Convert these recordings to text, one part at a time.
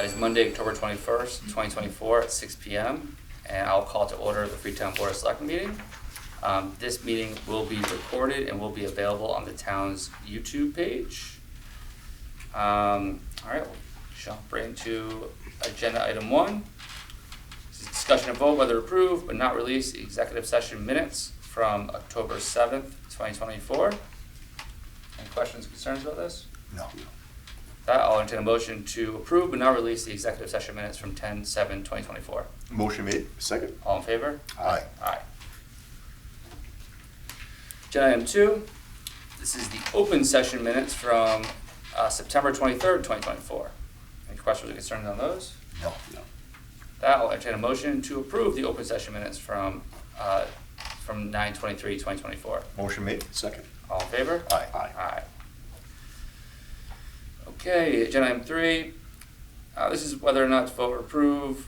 is Monday, October 21st, 2024 at 6 p.m. And I'll call to order the Freetown Board of Selectmen meeting. This meeting will be recorded and will be available on the town's YouTube page. All right, we'll jump right into agenda item 1. This is discussion and vote whether to approve but not release the executive session minutes from October 7th, 2024. Any questions or concerns about this? No. That, I'll entertain a motion to approve but not release the executive session minutes from 10/7/2024. Motion made. Second. All in favor? Aye. Aye. Agenda item 2, this is the open session minutes from September 23rd, 2024. Any questions or concerns on those? No. No. That, I'll entertain a motion to approve the open session minutes from 9/23/2024. Motion made. Second. All in favor? Aye. Aye. Aye. Okay, agenda item 3, this is whether or not to vote or approve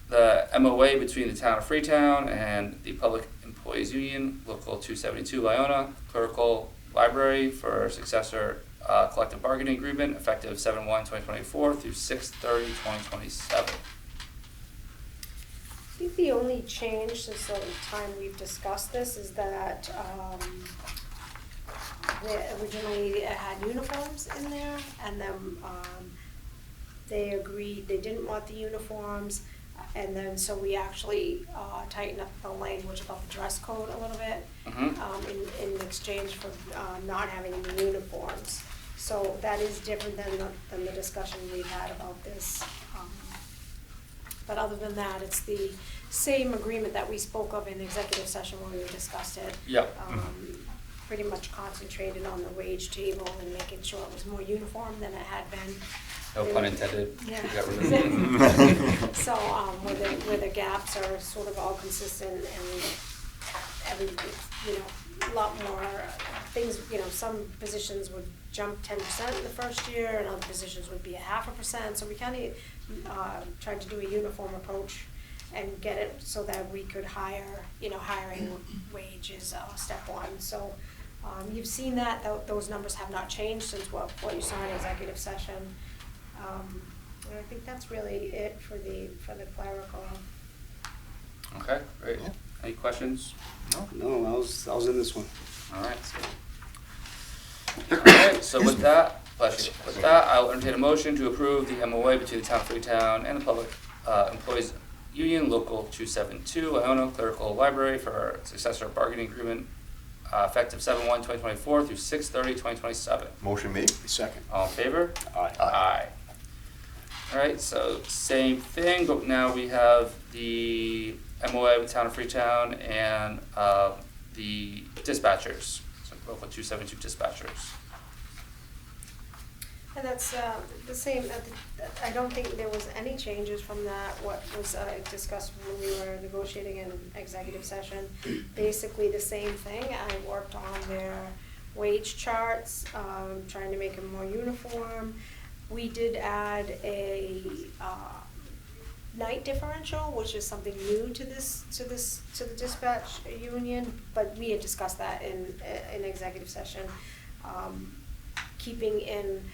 the MOA between the town of Freetown and the Public Employees Union, Local 272 Lyona, Clerical Library for successor collective bargaining agreement effective 7/1/2024 through 6/30/2027. I think the only change since the time we've discussed this is that originally it had uniforms in there, and then they agreed they didn't want the uniforms, and then so we actually tightened up the language about the dress code a little bit in exchange for not having any uniforms. So that is different than the discussion we've had about this. But other than that, it's the same agreement that we spoke of in executive session when we discussed it. Yep. Pretty much concentrated on the wage table and making sure it was more uniform than it had been. No pun intended. Yeah. We got rid of it. So where the gaps are sort of all consistent and a lot more things, some positions would jump 10% in the first year and other positions would be 0.5%. So we kind of tried to do a uniform approach and get it so that we could hire, hiring wages, step 1. So you've seen that, those numbers have not changed since what you saw in executive session. And I think that's really it for the clerical. Okay, great. Yeah. Any questions? No, I was in this one. All right, so with that, I'll entertain a motion to approve the MOA between the town of Freetown and the Public Employees Union, Local 272, Iona Clerical Library for successor bargaining agreement effective 7/1/2024 through 6/30/2027. Motion made. Second. All in favor? Aye. Aye. All right, so same thing, but now we have the MOA with the town of Freetown and the dispatchers, so Local 272 dispatchers. And that's the same, I don't think there was any changes from that, what was discussed when we were negotiating in executive session. Basically the same thing. I worked on their wage charts, trying to make them more uniform. We did add a night differential, which is something new to the dispatch union, but we had discussed that in executive session. Keeping in,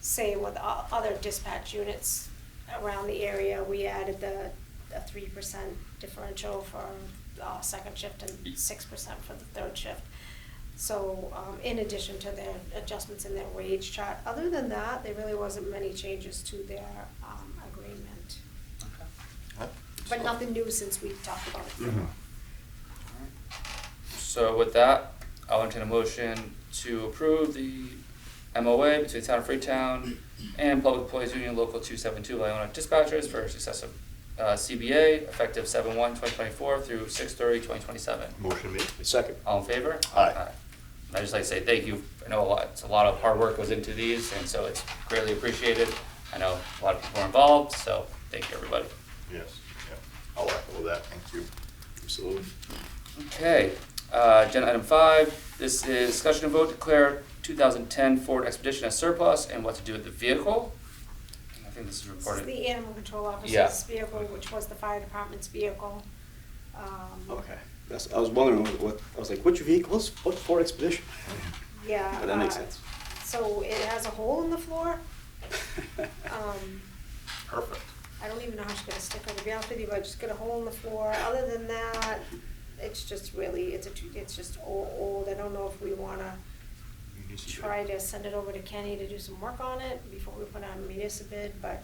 say, with other dispatch units around the area, we added a 3% differential for second shift and 6% for the third shift. So in addition to their adjustments in their wage chart, other than that, there really wasn't many changes to their agreement. Okay. But nothing new since we talked about it before. So with that, I'll entertain a motion to approve the MOA between the town of Freetown and Public Employees Union Local 272 Lyona dispatchers for successive CBA effective 7/1/2024 through 6/30/2027. Motion made. Second. All in favor? Aye. I'd just like to say thank you. I know it's a lot of hard work goes into these, and so it's greatly appreciated. I know a lot of people are involved, so thank you, everybody. Yes. Yeah. I'll echo that. Thank you. Absolutely. Okay, agenda item 5. This is discussion and vote to declare 2010 Ford Expedition as surplus and what to do with the vehicle. I think this is This is reported. the animal control officer's Yeah. vehicle, which was the fire department's vehicle. Okay. I was wondering I was like, which vehicle? What's Ford Expedition? Yeah. But that makes sense. So it has a hole in the floor. Perfect. I don't even know how she's gonna stick her, to be honest with you, but just got a hole in the floor. Other than that, it's just really, it's just old. I don't know if we wanna try to send it over to Kenny to do some work on it before we put on a municipal bid, but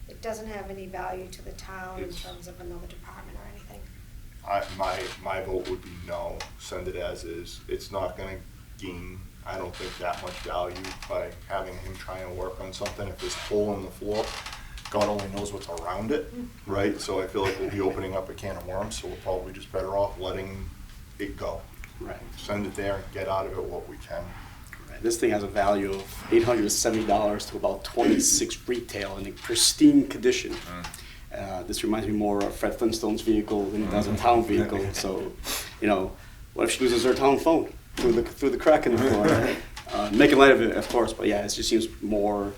it doesn't have any value to the town in terms of another department or anything. My vote would be no, send it as is. It's not gonna gain, I don't think, that much value by having him try and work on something. If there's a hole in the floor, God only knows what's around it, right? So I feel like we'll be opening up a can of worms, so we're probably just better off letting it go. Right. Send it there and get out of it what we can. This thing has a value of $870 to about 26 retail in a pristine condition. This reminds me more of Fred Flintstone's vehicle than it does a town vehicle. So, you know, what if she loses her town phone through the crack in the floor? Making light of it, of course, but yeah, it just seems more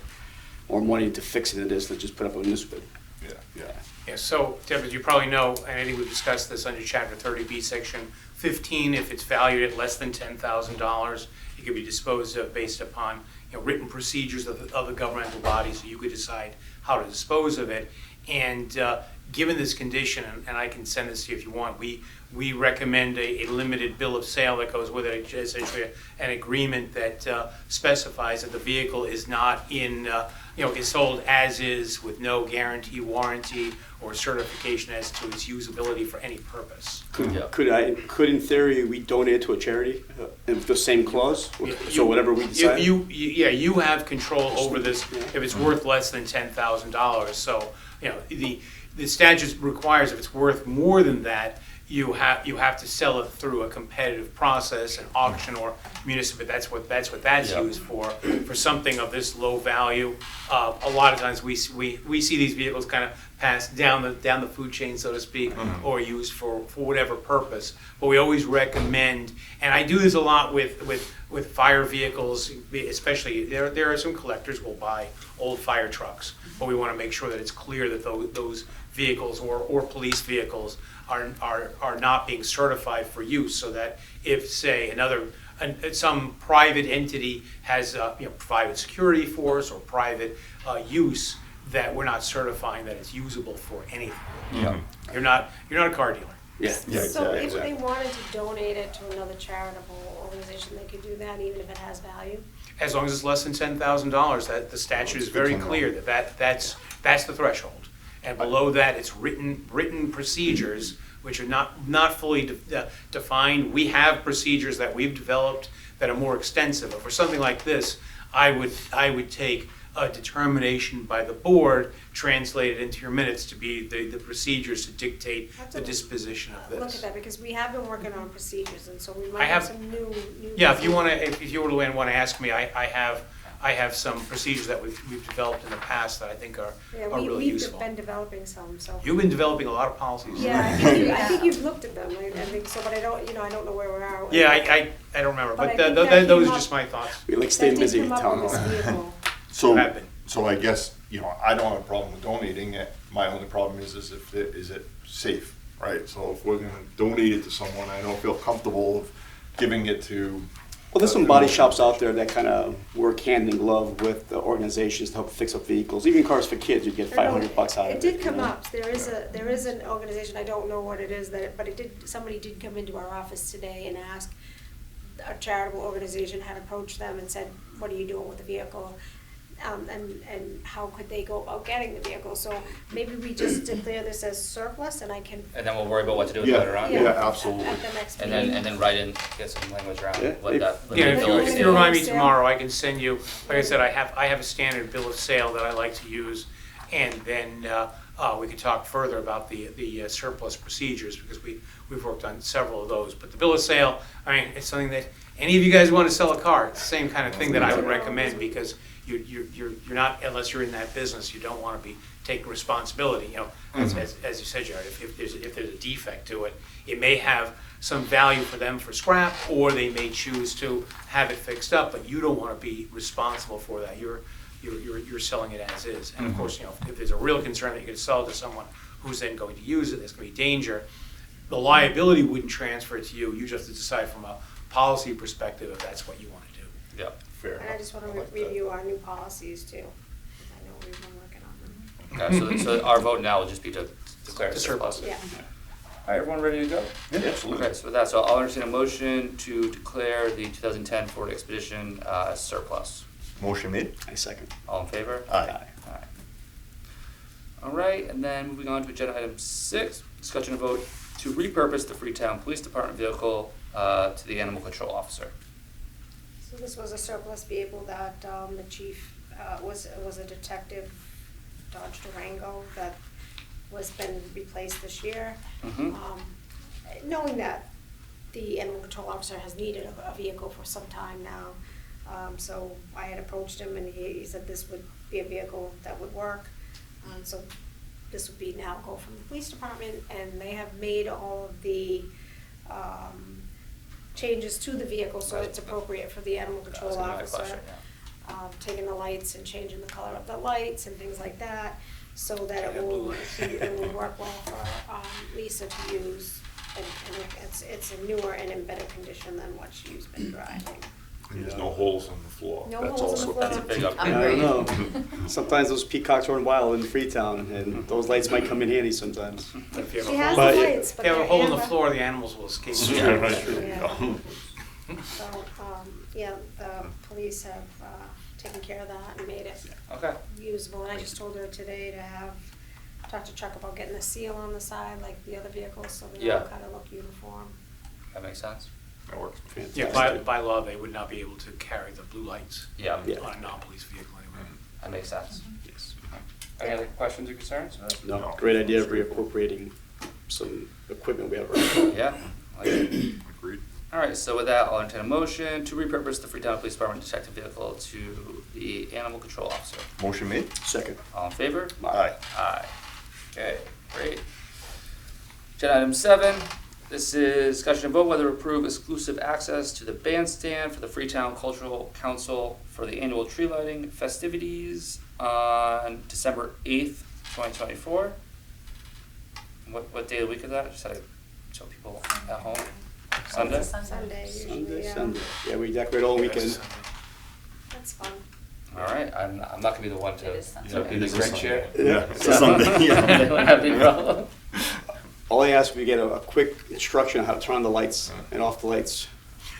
money to fix it than it is to just put up a municipal bid. Yeah. Yeah, so, Deb, as you probably know, and I think we've discussed this under Chapter 30B, Section 15, if it's valued at less than $10,000, it could be disposed of based upon, you know, written procedures of the governmental body, so you could decide how to dispose of it. And given this condition, and I can send this to you if you want, we recommend a limited bill of sale that goes with it, essentially an agreement that specifies that the vehicle is not in, is sold as is with no guarantee, warranty, or certification as to its usability for any purpose. Yeah. Could in theory we donate it to a charity with the same clause? So whatever we decide. You have control over this if it's worth less than $10,000. So, you know, the statute requires if it's worth more than that, you have to sell it through a competitive process, an auction or municipal. That's what that's Yeah. used for something of this low value. A lot of times we see these vehicles kind of passed down the food chain, so to speak, or used for whatever purpose. But we always recommend, and I do this a lot with fire vehicles, especially there are some collectors will buy old fire trucks, but we want to make sure that it's clear that those vehicles or police vehicles are not being certified for use, so that if, say, some private entity has provided security for us or private use, that we're not certifying that it's usable for anything. Yeah. You're not a car dealer. Yeah. So if exactly. they wanted to donate it to another charitable organization, they could do that even if it has value? As long as it's less than $10,000, that the statute is very clear that's the threshold. And below that, it's written procedures which are not fully defined. We have procedures that we've developed that are more extensive. But for something like this, I would take a determination by the board translated into your minutes to be the procedures to dictate the disposition of this. Look at that, because we have been working on procedures, and so we might I have have- some new. Yeah, if you want to, if you were to want to ask me, I have some procedures that we've developed in the past that I think are really we've useful. been developing some, so. You've been developing a lot of policies. Yeah, I think you've looked at them, I think so, but I don't know where we are. Yeah, I don't remember, But I but think that those came are up- just my thoughts. We like staying busy in That did come town up with hall. this vehicle. Have been. So I guess, I don't have a problem with donating it. My only problem is is it safe, right? So if we're gonna donate it to someone, I don't feel comfortable of giving it to. Well, there's some body shops out there that kind of work hand in glove with the organizations to help fix up vehicles. Even cars for kids, you get $500 out of it. It did come you know? up, there is an organization, I don't know what it is, but somebody did come into our office today and ask, a charitable organization had approached them and said, what are you doing with the vehicle? And how could they go about getting the vehicle? So maybe we just declare this as surplus, and I can. And then we'll worry about what to do with it later on. Yeah, absolutely. At the next And meeting. then write in, get some language around Yeah, what if- that. Yeah, limit if is. you remind me Sale. tomorrow, I can send you, like I said, I have a standard bill of sale that I like to use, and then we could talk further about the surplus procedures, because we've worked on several of those. But the bill of sale, I mean, it's something that, any of you guys want to sell a car, it's the same kind of thing that I would recommend, because you're not, unless you're in that business, you don't want to be taking responsibility, as you said, Jared, if there's a defect to it, it may have some value for them for scrap, or they may choose to have it fixed up, but you don't want to be responsible for that. You're selling it as is. And of course, if there's a real concern that you're going to sell it to someone who's then going to use it, there's going to be danger, the liability wouldn't transfer to you. You just have to decide from a policy perspective if that's what you want to do. Yeah. Fair And I enough. just want I to like that. review our new policies too, because I know we've been working on them. Okay, so our vote now will just be to declare it To surplus. surplus. Yeah. All right, everyone ready to go? Yeah, absolutely. Okay, so with that, so I'll entertain a motion to declare the 2010 Ford Expedition as surplus. Motion made? I second. All in favor? Aye. Alright. Alright, and then moving on to agenda item 6, discussion and vote to repurpose the Freetown Police Department vehicle to the animal control officer. So this was a surplus vehicle that the chief was a detective Dodge Durango that was been replaced this year. Mhm. Knowing that the animal control officer has needed a vehicle for some time now, so I had approached him and he said this would be a vehicle that would work. So this would be now go from the police department, and they have made all of the changes to the vehicle so it's appropriate for the animal That control was gonna be my officer. question, Taking the lights and changing the color of the lights and things like that, so that it will work well for Lisa to use. And it's a newer and in better condition than what she's been driving. And there's no holes in the floor. No That's holes in the also- floor. That's a big I upgrade. don't know. Sometimes those peacocks run wild in Freetown, and those lights might come in handy sometimes. If you have She a has hole- the But- lights, if but you have a they're hole in the amber. floor, the animals will escape. Yeah, right, there you Yeah. go. So, yeah, the police have taken care of that and made it Okay, usable, and I just told her today to talk to Chuck about getting a seal on the side like the other vehicles, so they all Yeah. kind of look uniform. that makes sense. That works. Yeah, by law, they would not be able to carry the blue lights Yeah, Yeah. on a non-police vehicle anyway. that makes sense. Yes. Any other questions or concerns? No, great idea of reappropriating some equipment we have around. Yeah, I like it. Agreed. Alright, so with that, I'll entertain a motion to repurpose the Freetown Police Department detective vehicle to the animal control officer. Motion made? Second. All in favor? Aye. Aye. Okay, great. Agenda item 7, this is discussion and vote whether to approve exclusive access to the bandstand for the Freetown Cultural Council for the annual tree lighting festivities on December 8th, 2024. What day of the week is that? Just so people at home. Sunday? Sunday usually, Sunday, yeah. Sunday. Yeah, we decorate all weekend. That's fun. Alright, I'm not gonna be the one It to is Sunday. be the Grinch here. Yeah, it's a Sunday, yeah. They don't have any problem. All I ask is we get a quick instruction on how to turn on the lights and off the lights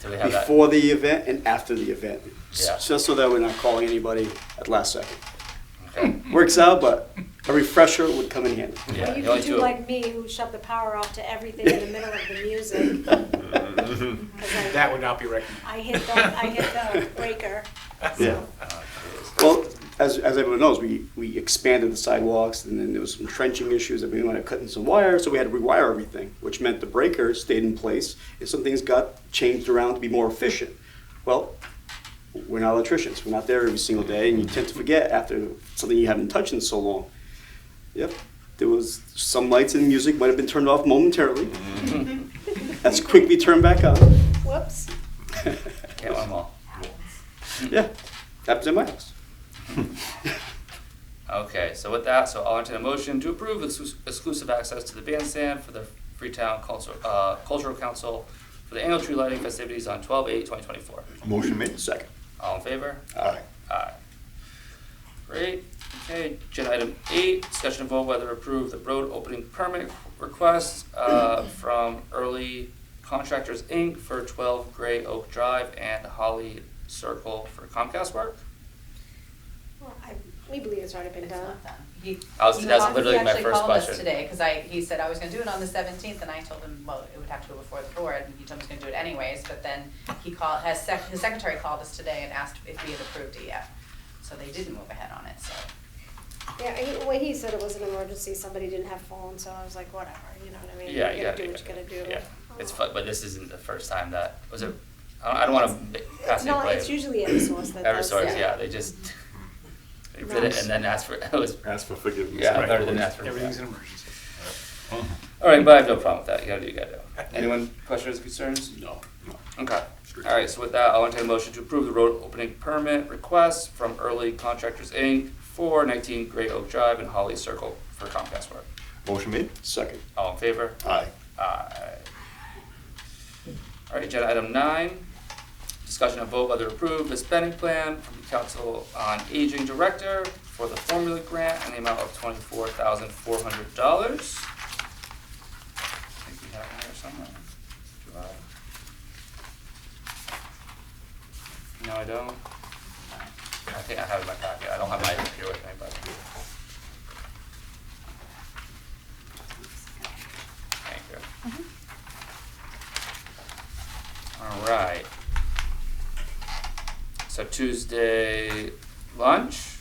Do we have that? before the event and after the event. Yeah. Just so that we're not calling anybody at last second. Okay. Works out, but a refresher would come in handy. Yeah, Or you the only could do two- like me, who shut the power off to everything in the middle of the music. 'Cause That would not be recommended. I hit the breaker. Yeah. Oh, jeez. Well, as everyone knows, we expanded the sidewalks, and then there was some trenching issues that we wanted to cut in some wires, so we had to rewire everything, which meant the breaker stayed in place, and some things got changed around to be more efficient. Well, we're not electricians, we're not there every single day, and you tend to forget after something you haven't touched in so long. Yep, there was some lights and music might have been turned off momentarily. That's quickly turned back on. Whoops. Can't want them all. Yeah, happens at my house. Okay, so with that, so I'll entertain a motion to approve exclusive access to the bandstand for the Freetown Cultural Council for the annual tree lighting festivities on 12/8/2024. Motion made? Second. All in favor? Aye. Aye. Great. Okay, agenda item 8, discussion and vote whether to approve the road opening permit request from Early Contractors, Inc. for 12 Gray Oak Drive and Holly Circle for Comcast work. Well, we believe it's already been It's done. not done. He That's called- literally he my actually first called us question. today, because he said I was gonna do it on the 17th, and I told him, well, it would have to go before the board, and he told me he was gonna do it anyways, but then his secretary called us today and asked if we had approved it yet. So they didn't move ahead on it, so. Yeah, when he said it was an emergency, somebody didn't have phones, so I was like, whatever, you know what I mean? Yeah, You you gotta gotta do what you gotta do. Yeah, it's Oh. fun, but this isn't the first time that, was it, I don't wanna pass any No, blame. it's usually Eversource that does. Eversource, yeah, they just, they did it and then asked for, it was, Ask for forgiveness. yeah, better than ask for. Everything's an emergency. Alright, but I have no problem with that, you gotta do what you gotta do. Anyone questions, concerns? No. Okay, alright, so with that, I'll entertain a motion to approve the road opening permit request from Early Contractors, Inc. for 19 Great Oak Drive and Holly Circle for Comcast work. Motion made? Second. All in favor? Aye. Aye. Alright, agenda item 9, discussion of vote whether to approve the spending plan from the Council on Aging Director for the formula grant in the amount of $24,400. I think we have it here somewhere. Do I? No, I don't. I think I have it in my packet. I don't have my here with me, but. Thank you. All right. So Tuesday lunch.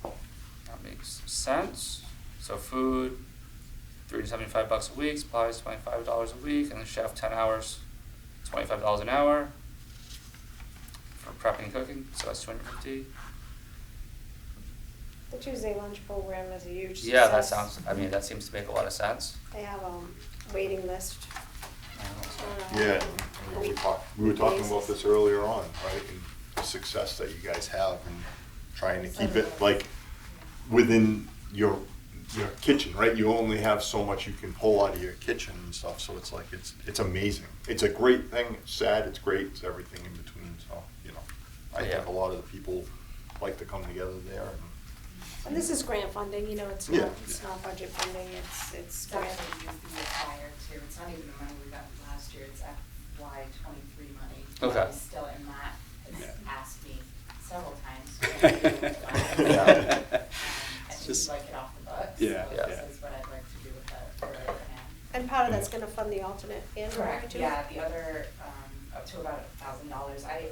That makes sense. So food, $375 a week, supplies $25 a week, and the chef 10 hours, $25 an hour for prepping and cooking. So that's $250. The Tuesday lunch program is a huge success. Yeah, that sounds. I mean, that seems to make a lot of sense. They have a waiting list. Yeah, we were talking about this earlier on, right, and the success that you guys have and trying to keep it like within your kitchen, right? You only have so much you can pull out of your kitchen and stuff, so it's like, it's amazing. It's a great thing, it's sad, it's great, it's everything in between, so, you know, I think a lot of the people like to come together there And this is grant funding, you know, it's Yeah. not budget funding, it's It's grant. actually just the year prior to, it's not even the money we got last year, it's FY '23 money. Okay. He's still in that, it's asked me several times. Yeah. And Just- he'd like it off the books, Yeah, so yeah. this is what I'd like to do with the grant. And part of that's gonna fund the alternate and Correct, too? yeah, the other, up to about $1,000. I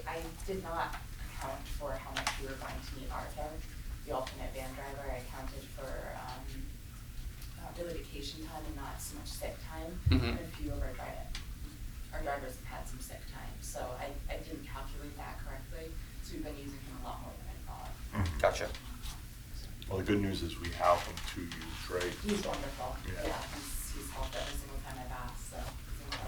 did not account for how much we were going to need ARPA, the alternate van driver. I accounted for, really vacation time and not so much sick time. Mhm. And a few of our drivers have had some sick time, so I didn't calculate that correctly, so we've been using him a lot more than I thought. and, Gotcha. well, the good news is we have them to use, right? He's wonderful, Yeah. yeah, he's helped every single time I've asked, so.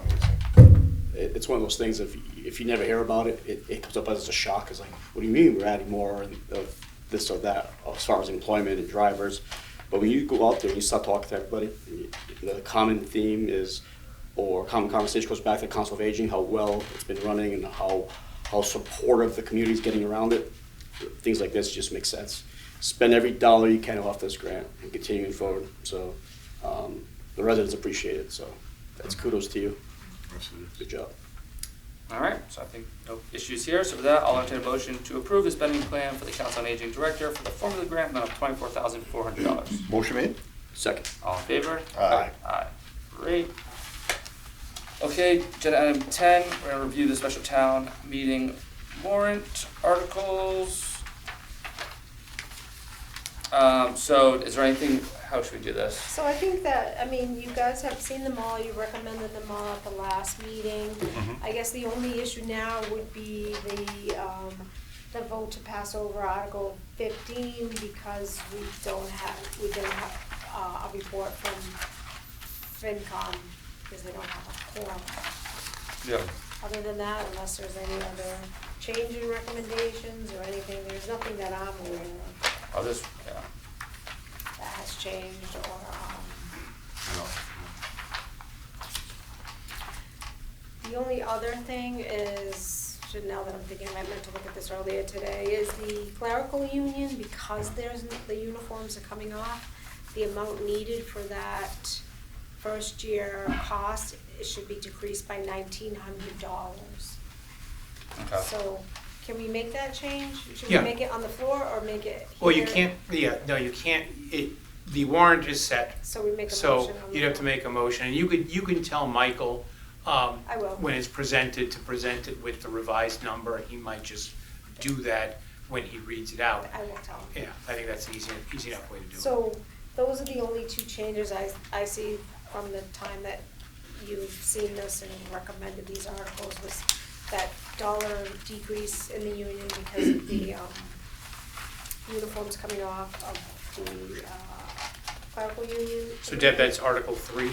he's Amazing. It's one of those things, if you never hear about it, it comes up as a shock. It's like, what do you mean we're adding more of this or that as far as employment and drivers? But when you go out there and you start talking to everybody, the common theme is, or common conversation goes back to the Council of Aging, how well it's been running and how supportive the community's getting around it. Things like this just make sense. Spend every dollar you can off this grant and continuing forward. So the residents appreciate it, so that's kudos to you. Yes, it is. Good job. All right, so I think no issues here. So with that, I'll entertain a motion to approve the spending plan for the Council on Aging Director for the formula grant amount of $24,400. Motion made? Second. All in favor? Aye. Aye. Great. Okay, agenda item 10, we're gonna review the special town meeting warrant articles. So is there anything, how should we do this? So I think that, I mean, you guys have seen them all, you recommended them all at the last meeting. I guess the only issue now would be the vote to pass over Article 15 because we didn't have a report from FinCom because they don't have a quorum. Yeah. Other than that, unless there's any other change in recommendations or anything, there's nothing that I'm aware of I'll just, yeah. that has changed or, No. the only other thing is, now that I'm thinking, I meant to look at this earlier today, is the clerical union, because the uniforms are coming off, the amount needed for that first year cost, it should be decreased by $1,900. Okay. So, can we make that change? Should Yeah. we make it on the floor or make it here? Well, you can't, no, you can't, the warrant is set, So we make a so motion on the you'd have to floor. make a motion, and you can tell Michael, I will. when it's presented, to present it with the revised number, and he might just do that when he reads it out. I will tell him. Yeah, I think that's the easy enough way to do it. So, those are the only two changes I see from the time that you've seen this and recommended these articles, was that dollar decrease in the union because of the uniforms coming off of the clerical union. So Deb, that's Article 3?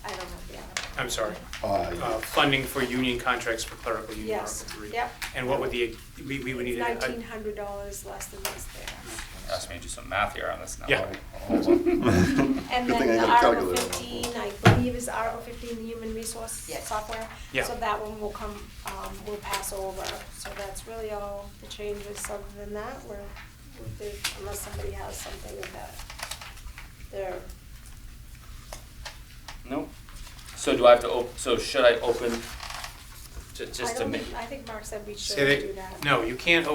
I don't know, yeah. I'm sorry, Yeah. funding for union contracts for clerical union, Yes, Article 3. yep. And what would we would need $1,900 less than what's there. Ask me to do some math here on this now. Yeah. And Good thing I then got a Article calculator. 15, I believe is Article 15, the human resource Yes. software. Yeah. So that one will come, we'll pass over. So that's really all the changes. Other than that, unless somebody has something that they're, Nope. So do I have to so should I open I just to don't, make? I think Mark said we should Say do that, that. no, you can't,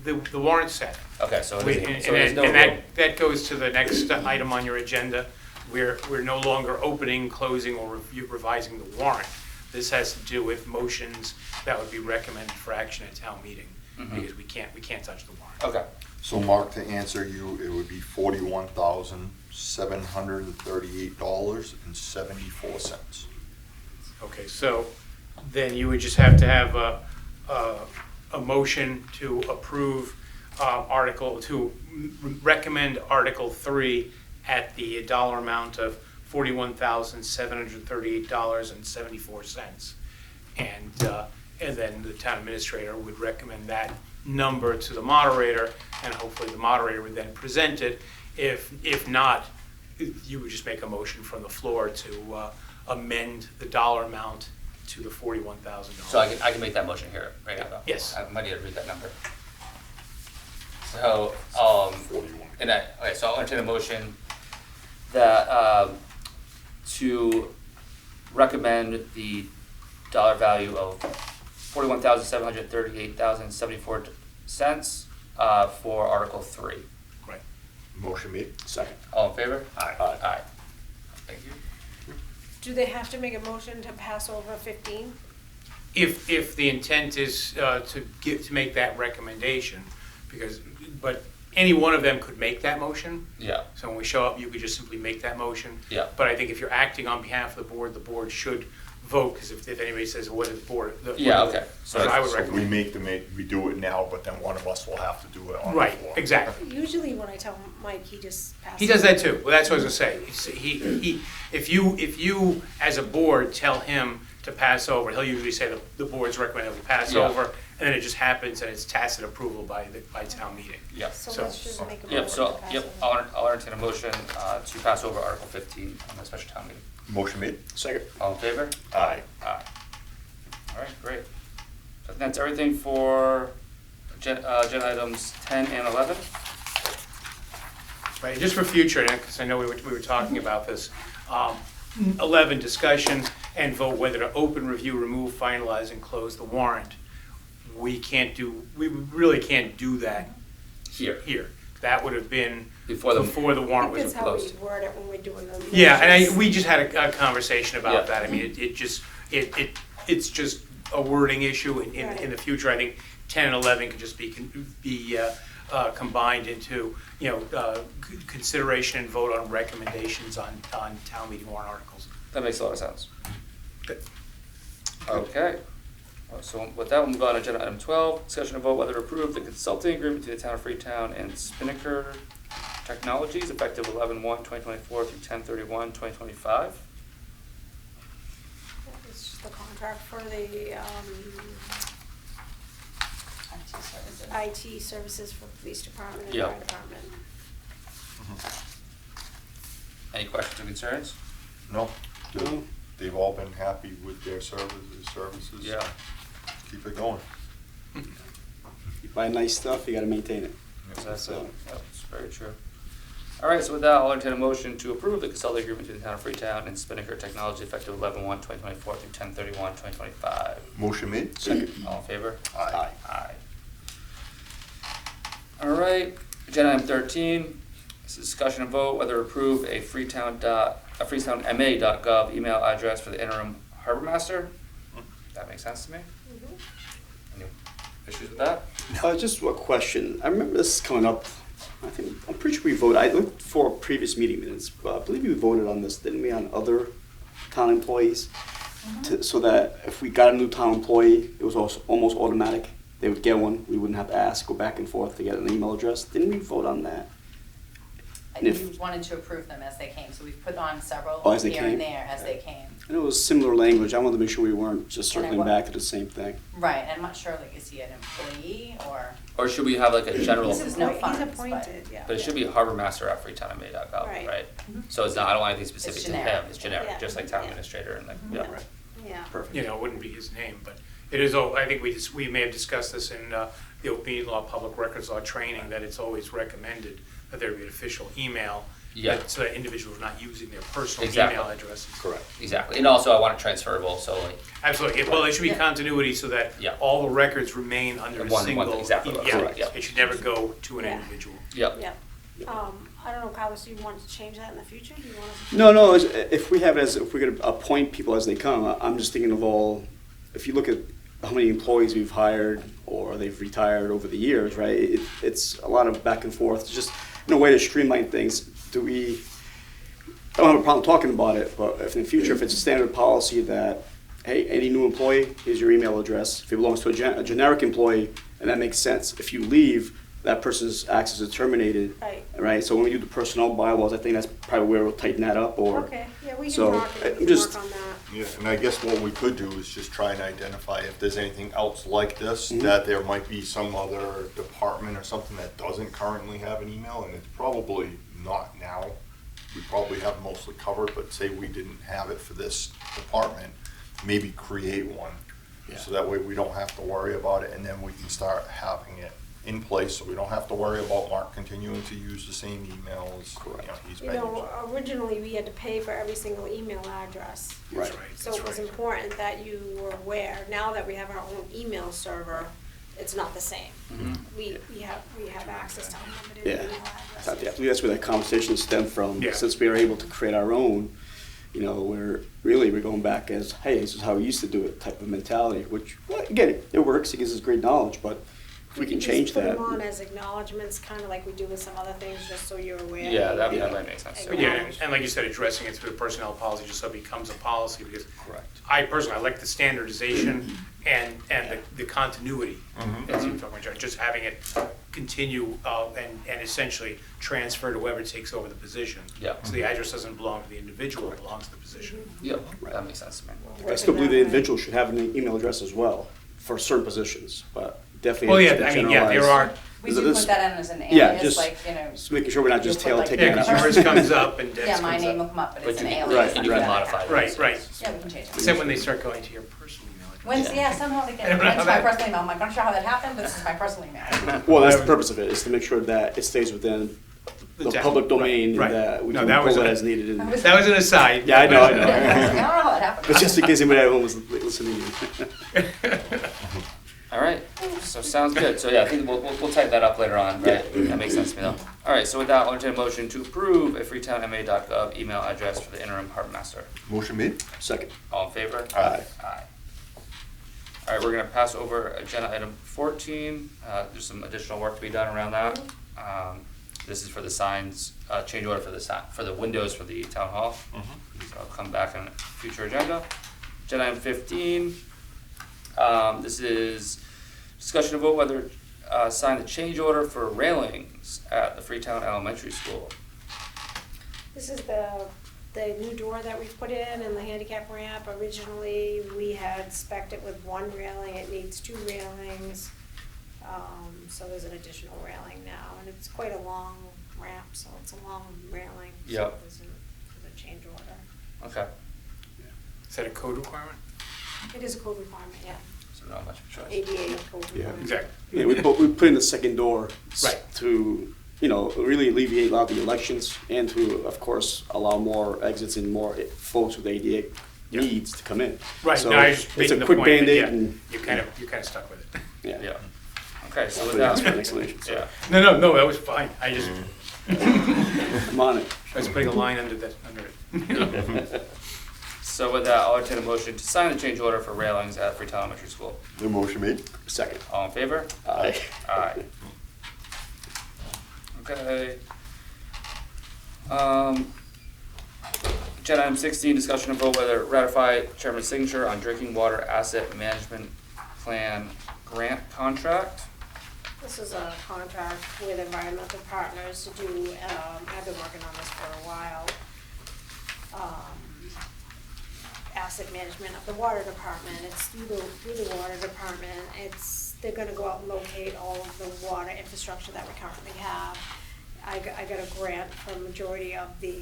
the warrant's set. Okay, so it We- isn't- And so there's no and vote. that goes to the next item on your agenda. We're no longer opening, closing, or revising the warrant. This has to do with motions that would be recommended for action at town meeting, Mhm. because we can't touch the warrant. Okay. So Mark, to answer you, it would be $41,738.74. Okay, so then you would just have to have a motion to approve recommend Article 3 at the dollar amount of $41,738.74. And then the town administrator would recommend that number to the moderator, and hopefully the moderator would then present it. If not, you would just make a motion from the floor to amend the dollar amount to the $41,000. So I can make that motion here right now. Though. Yes. I might need to read that number. So so I'll entertain a motion that to recommend the dollar value of $41,738.74 for Article 3. Right. Motion made. Second. All in favor? Aye. Aye. Thank you. Do they have to make a motion to pass over 15? If the intent is to make that recommendation, but any one of them could make that motion. Yeah. So when we show up, you could just simply make that motion. Yeah. But I think if you're acting on behalf of the board should vote, because if anybody says, what is the board? Yeah, okay. So I would So we recommend. we do it now, but then one of us will have to do it on the Right, floor. exactly. Usually when I tell Mike, he just passes. He does that too. Well, that's what I was gonna say. If you, as a board, tell him to pass over, he'll usually say the board's recommended to pass Yeah. over, and then it just happens and it's tacit approval by town meeting. Yeah. So So- let's just make a Yep, motion so, to pass yep, over. I'll entertain a motion to pass over Article 15 on the special town meeting. Motion made. Second. All in favor? Aye. Aye. All right, great. So that's everything for agenda items 10 and 11. Right, just for future, because I know we were talking about this. 11, discussion and vote whether to open, review, remove, finalize, and close the warrant. We really can't do that here. That would have been Before the- the warrant was That's how we closed. word it when we're doing them. Yeah, and we just had a conversation Yeah. about that. I mean, it's just a wording issue. In the future, I think 10 and 11 could just be combined into, consideration and vote on recommendations on town meeting warrant articles. That makes a lot of sense. Good. Okay. So with that, we'll move on to agenda item 12, discussion and vote whether to approve the consulting agreement between the town of Freetown and Spinnaker Technologies effective 11/1/2024 through 10/31/2025. It's just the contract for the IT services for the police department and Yeah. fire department. Any questions or concerns? No? No. They've all been happy with their services. Yeah. Keep it going. You buy nice stuff, you gotta maintain it. That's very true. All right, so with that, I'll entertain a motion to approve the consulting agreement between the town of Freetown and Spinnaker Technology effective 11/1/2024 through 10/31/2025. Motion made. Second. All in favor? Aye. Aye. All right, agenda item 13, this is discussion and vote whether to approve a freetownma.gov email address for the interim harbor master. That makes sense to me. Mhm. Any issues with that? Just a question. I remember this coming up. I'm pretty sure we voted. I looked for previous meeting minutes, but I believe we voted on this, didn't we, on other town employees? So that if we got a new town employee, it was also almost automatic. They would get one. We wouldn't have to ask, go back and forth to get an email address. Didn't we vote on that? We If- wanted to approve them as they came, so we've put on several Oh, as they here and came? there as they came. And it was similar language. I wanted to make sure we weren't just And I circling wa- back to the same thing. Right, and I'm not sure, like, is he an employee or? Or should we have like a general, He's There's no appointed, funds, he's but- appointed, yeah. but it should be harbormaster@freetownma.gov, Right. right? So it's not, I don't want anything specific to generic. him, it's generic, Yeah. just like town Yeah. administrator and like, Yeah. yeah. Yeah. Perfect. You know, it wouldn't be his name, but it is, I think we may have discussed this in the open meeting law, public records law training, that it's always recommended that there be an official email. Yeah. So that individuals are not using their personal Exactly. email addresses. Correct. Exactly, and also I want it transferable, so like, Absolutely, well, there should be Yeah. continuity so that Yeah. all the records remain under a One- single. exactly right. Correct, yeah. It should never go to an Yeah. individual. yep. Yeah. I don't know, Carlos, do you want to change that in the future? Do you want us to? No, if we have if we're gonna appoint people as they come, I'm just thinking of all, if you look at how many employees we've hired or they've retired over the years, right? It's a lot of back and forth, it's just a way to streamline things. I don't have a problem talking about it, but if in the future, if it's a standard policy that, hey, any new employee, here's your email address. If it belongs to a generic employee, and that makes sense. If you leave, that person's access is terminated. Right. So when we do the personnel bylaws, I think that's probably where we'll tighten that up, or. Okay, yeah, we can So, talk and we I'm can just- work on that. Yeah, and I guess what we could do is just try and identify if there's anything else like this, Mhm. that there might be some other department or something that doesn't currently have an email, and it's probably not now. We probably have mostly covered, but say we didn't have it for this department, maybe create one. Yeah. So that way we don't have to worry about it, and then we can start having it in place, so we don't have to worry about Mark continuing to use the same emails. Correct. He's You been know, using. originally, we had to pay for every single email address. Right. That's right, So that's it was right. important that you were aware. Now that we have our own email server, it's not the same. We have access to unlimited Yeah. email So I addresses. believe that's where that conversation stemmed from. Yeah. Since we are able to create our own, we're going back as, hey, this is how we used to do it type of mentality, which, well, again, it works, it gives us great knowledge, but if we can change just put that. them on as acknowledgements, kind of like we do with some other things, just so you're aware. Yeah, that Yeah. might make sense too. But yeah, and like you said, addressing it through the personnel policy, just so it becomes a policy, because Correct. I personally, I like the standardization and the continuity. As you were talking about, just having it continue and essentially transfer to whoever takes over the position. Yeah. So the address doesn't belong to the individual, it belongs to the position. Yep, that makes sense to me. I still believe the individual should have an email address as well for certain positions, but definitely. Well, it yeah, should be I mean, yeah, there generalized. are, We Is it do this- put that in as an Yeah, alias, just- like, Just making sure we're not just You'll put, taking yeah, it because out. yours comes up and Deb's yeah, my comes name will up. come up, but But it's you an can- alias. right, and you can right. modify it. Right, right. Yeah, we can change it. Except when they start going to your personal email address. When, yeah, somehow they I get, don't know it's how my that- personal email, I'm like, I'm not sure how that happened, but this is my personal email. Well, that's the purpose of it, is to make sure that it stays within the Exactly. public domain, Right. and that we No, can that was pull it a- as needed. And That was an aside. Yeah, I know. I don't know how that happened. But just in case anybody at home was listening. All right, so sounds good. So yeah, I think we'll type that up later on, right? That makes sense to me though. All right, so with that, I'll entertain a motion to approve a freetownma.gov email address for the interim harbor master. Motion made? Second. All in favor? Aye. Aye. All right, we're gonna pass over agenda item 14. There's some additional work to be done around that. This is for the signs, change order for the windows for the town hall. So I'll come back on a future agenda. Agenda item 15. This is discussion of vote whether sign the change order for railings at the Freetown Elementary School. This is the new door that we've put in and the handicap ramp. Originally, we had spec'd it with one railing, it needs two railings. So there's an additional railing now, and it's quite a long ramp, so it's a long railing. So Yep. there's a change order. Okay, Is that a code requirement? It is a code requirement, yeah. so not much of a choice. ADA code Yeah. requirement. Exactly. Yeah, we put in the second door Right. to, really alleviate a lot of the elections and to, of course, allow more exits and more folks with ADA Yeah. needs to come in. Right, So no, I was just it's making a the quick point that, Band-Aid yeah, and, you're kind of stuck with it. yeah. Yeah. Okay, so with Hopefully that's an that, explanation. So yeah. No, that was fine. I just, I'm on it. I was putting a line under it. So with that, I'll entertain a motion to sign the change order for railings at Freetown Elementary School. The motion made? Second. All in favor? Aye. Aye. Okay. Agenda item 16, discussion of vote whether ratify chairman's signature on drinking water asset management plan grant contract. This is a contract with Environmental Partners to do, I've been working on this for a while. Asset management of the water department. It's through the water department. They're gonna go out and locate all of the water infrastructure that we currently have. I got a grant for majority of the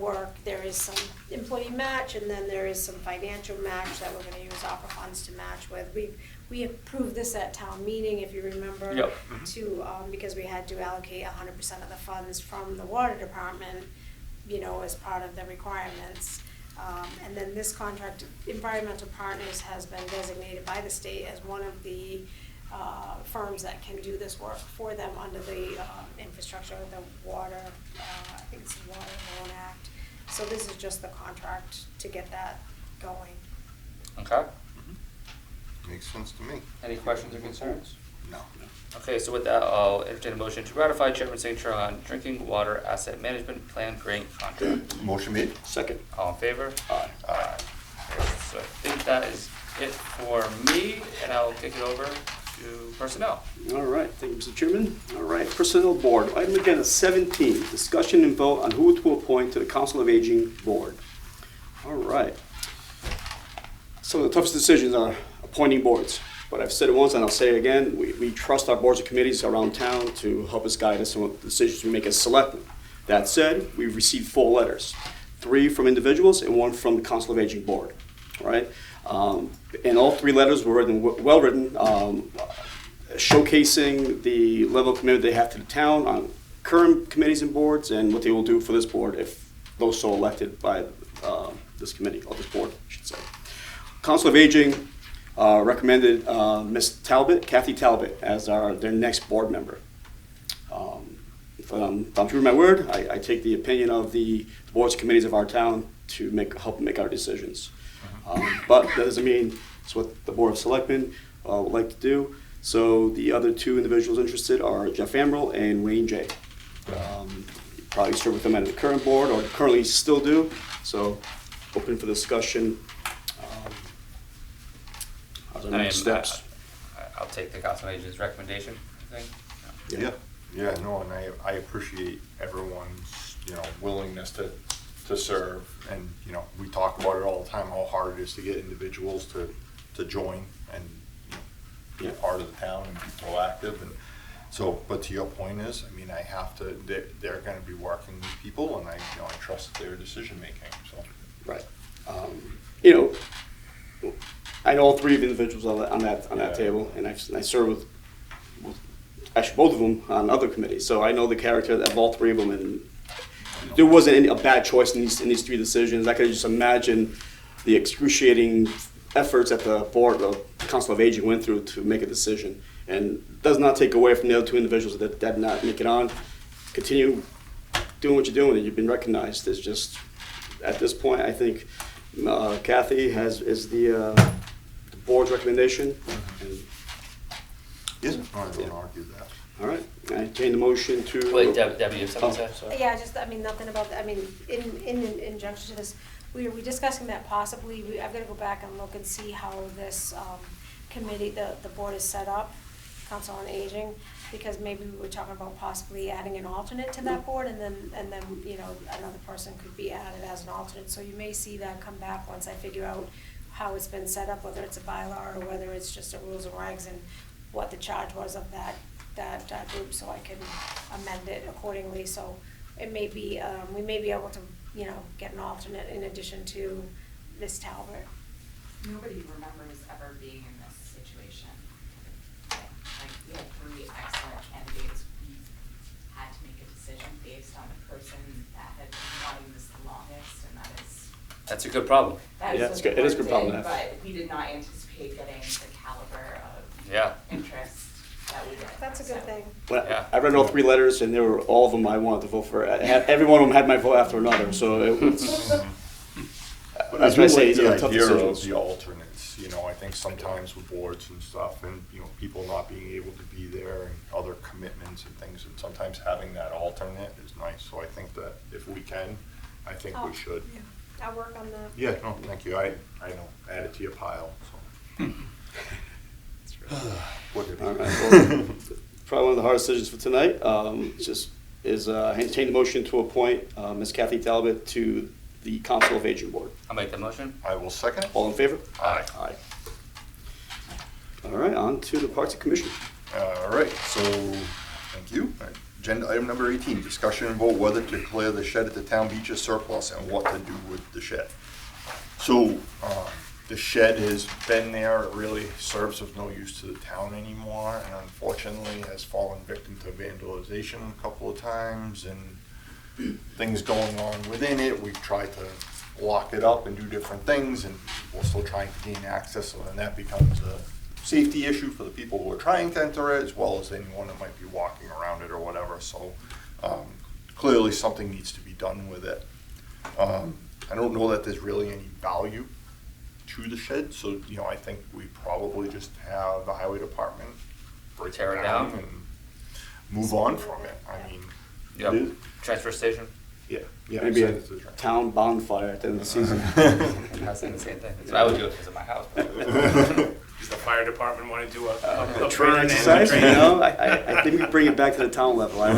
work. There is some employee match, and then there is some financial match that we're gonna use ARPA funds to match with. We approved this at town meeting, if you remember. Yep. To, because we had to allocate 100% of the funds from the water department, you know, as part of the requirements. And then this contract, Environmental Partners has been designated by the state as one of the firms that can do this work for them under the infrastructure, the water, I think it's the Water Loan Act. So this is just the contract to get that going. Okay. Makes sense to me. Any questions or concerns? No. Okay, so with that, I'll entertain a motion to ratify Chairman's signature on drinking water asset management plan grant contract. Motion made? Second. All in favor? Aye. Aye. So I think that is it for me, and I'll kick it over to personnel. All right, thank you, Mr. Chairman. All right, Personnel Board, item agenda 17, discussion and vote on who to appoint to the Council of Aging Board. All right. Some of the toughest decisions are appointing boards, but I've said it once and I'll say it again, we trust our boards and committees around town to help us guide us in what decisions we make as selectmen. That said, we've received 4 letters, 3 from individuals and 1 from the Council of Aging Board. All right, and all 3 letters were written, well written, showcasing the level of commitment they have to the town on current committees and boards and what they will do for this board if those so elected by this committee, or this board, I should say. Council of Aging recommended Ms. Talbot, Kathy Talbot, as their next board member. If I'm true to my word, I take the opinion of the boards and committees of our town to help make our decisions. But that doesn't mean it's what the Board of Selectmen would like to do. So the other 2 individuals interested are Jeff Amrell and Wayne J. Probably serve with them at the current board, or currently still do. So open for discussion. How's our next steps? I'll take the Council of Aging's recommendation, I think. Yeah, no, and I appreciate everyone's, willingness to serve. And, we talk about it all the time, how hard it is to get individuals to join and, be a part of the town and be proactive. And so, but to your point is, I have to, they're gonna be working with people, and I trust their decision-making, so. Right. I know all 3 of the individuals on that table, and I serve with actually both of them on other committees, so I know the character of all 3 of them, and there wasn't a bad choice in these 3 decisions. I could just imagine the excruciating efforts that the board, the Council of Aging went through to make a decision, and does not take away from the other 2 individuals that did not make it on. Continue doing what you're doing, and you've been recognized. It's just, at this point, I think Kathy is the board's recommendation. And, Yes, I don't argue that. all right, I entertain the motion to. Wait, Debbie, you have something to say? Sorry. Yeah, just, nothing about, in injunction to this, we discussing that possibly, I've gotta go back and look and see how this, committee, the board is set up, Council on Aging, because maybe we were talking about possibly adding an alternate to that board, and then, another person could be added as an alternate, so you may see that come back once I figure out how it's been set up, whether it's a bylaw or whether it's just a rules and regs, and what the charge was of that group, so I can amend it accordingly. So it may be, we may be able to, get an alternate in addition to Ms. Talbot. Nobody remembers ever being in this situation. Like, we had 3 excellent candidates. We had to make a decision based on the person that had been wanting this the longest, and That's a good problem. that Yeah, is it's a good. It is a good good problem thing, to have. but we did not anticipate getting the caliber of Yeah. interest that we did. That's a good So, thing. Well, Yeah. I read all 3 letters, and they were all of them I wanted to vote for. Every one of them had my vote after another, so it's. But That's I why I do say like these are the tough idea of decisions. the alternates. I think sometimes with boards and stuff, and people not being able to be there, and other commitments and things, and sometimes having that alternate is nice. So I think that if we can, I think we should. Yeah, I'll work on that. Yeah, no, thank you. I know, add it to your pile. So. What did he? All right, well, probably one of the hardest decisions for tonight, entertain the motion to appoint Ms. Kathy Talbot to the Council of Aging Board. I'll make the motion. I will second it. All in favor? Aye. Aye. All right, on to the Parks and Commission. All right, so, thank you. Agenda item number 18, discussion and vote whether to declare the shed at the town beach as surplus and what to do with the shed. So, the shed has been there, it really serves of no use to the town anymore, and unfortunately has fallen victim to vandalization a couple of times, and things going on within it. We've tried to lock it up and do different things, and we're still trying to gain access, so then that becomes a safety issue for the people who are trying to enter it, as well as anyone that might be walking around it or whatever. So clearly something needs to be done with it. I don't know that there's really any value to the shed, so I think we probably just have the highway department break Tear it it down down. and move on from it. I mean, Yep. it is- Transfer station. yeah, Maybe send a it to the transfer. town bonfire at the end of the season. I was saying the same thing. I would do it because of my house. but- Does the fire department want to do a burn Training and exercise, you training? know, I think we bring it back to the town level, I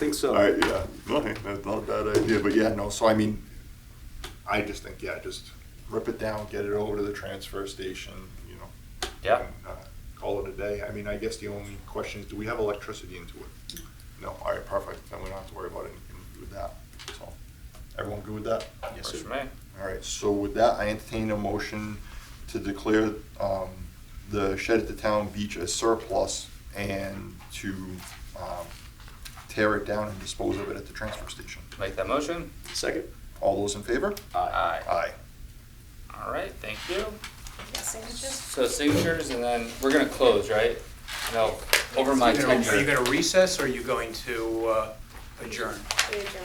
think so. All right, yeah, no, that's not a bad idea, but yeah, no, so I mean, I just think, yeah, just rip it down, get it over to the transfer station, Yeah. and, call it a day. I mean, I guess the only question is, do we have electricity into it? No, all right, perfect, then we don't have to worry about anything with that, so, everyone good with that? Yes, Works sir. for me. All right, so with that, I entertain a motion to declare the shed at the town beach as surplus and to tear it down and dispose of it at the transfer station. Make that motion. Second? All those in favor? Aye. Aye. All right, thank you. Yeah, signatures? So signatures, and then we're gonna close, right? No, over my Are you going tenure. to recess, or are you going to adjourn? We adjourn.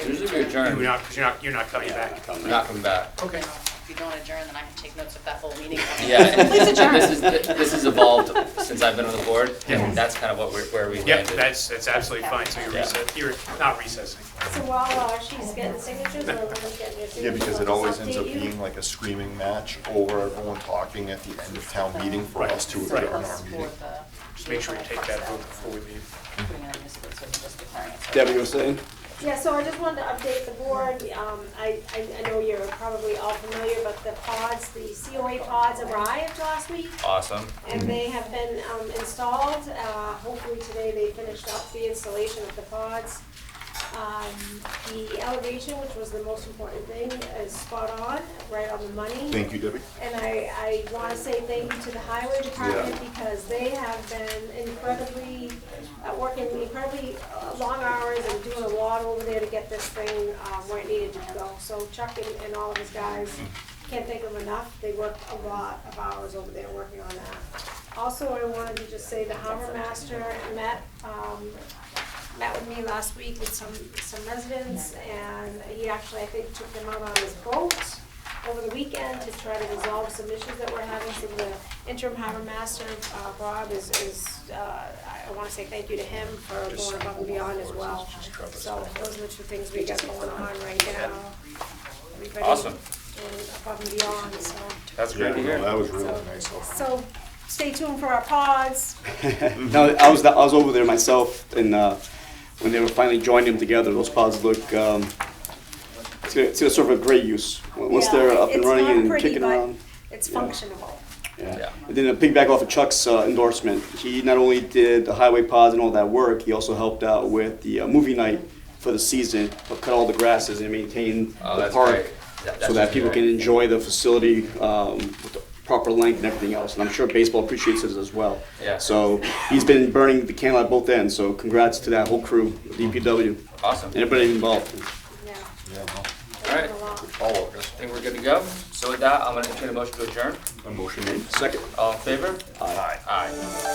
Usually we You're adjourn. not, because you're not coming back. We're not coming back. Okay. If you don't adjourn, then I can take notes of that whole meeting. Yeah, Please adjourn. this has evolved since I've been on the board, Yeah. and that's kind of where we Yep, landed. that's absolutely fine, so Yeah. you're not recessing. So while she's getting signatures, or everyone's getting their signatures? Yeah, because it I'll always just ends up update you. being like a screaming match over everyone talking at the end of town meeting for us to adjourn our meeting. Just make sure you take that vote before we leave. Putting it on this list, so we're just declaring it. Debbie, you were saying? Yeah, so I just wanted to update the board. I know you're probably all familiar, but the pods, the COA pods arrived last week, Awesome. and they have been installed. Hopefully today they finished up the installation of the pods. The elevation, which was the most important thing, is spot on, right on the money. Thank you, Debbie. And I want to say thank you to the highway department because they have been incredibly, working incredibly long hours and doing a lot over there to get this thing where it needed to go. So Chuck and all of his guys, can't thank them enough. They worked a lot of hours over there working on that. Also, I wanted to just say the harbor master met with me last week with some residents, and he actually, I think, took them out on his boat over the weekend to try to resolve some issues that we're having. So the interim harbor master, Bob, I want to say thank you to him for going above and beyond as well. So those are the two things we got going on right now. Everybody Awesome. doing above and beyond, so. That's Yeah, great to no, hear. that was really nice of them. So stay tuned for our pods. No, I was over there myself, and when they were finally joining them together, those pods look, it's gonna serve a great use. Once Yeah, they're up and it's running not and pretty, kicking but around. It's Yeah. functional. Yeah. And then to piggyback off of Chuck's endorsement, he not only did the highway pods and all that work, he also helped out with the movie night for the season, cut all the grasses and maintain Oh, the that's park great. That's so that just people great. can enjoy the facility with the proper length and everything else. And I'm sure baseball appreciates it as well. Yeah. So he's been burning the candle at both ends. So congrats to that whole crew, DPW, Awesome. and everybody involved. Yeah. Yeah, no, All right. A lot. all of us. I think we're good to go. So with that, I'm gonna entertain a motion to adjourn. A motion made. Second. All in favor? Aye. Aye.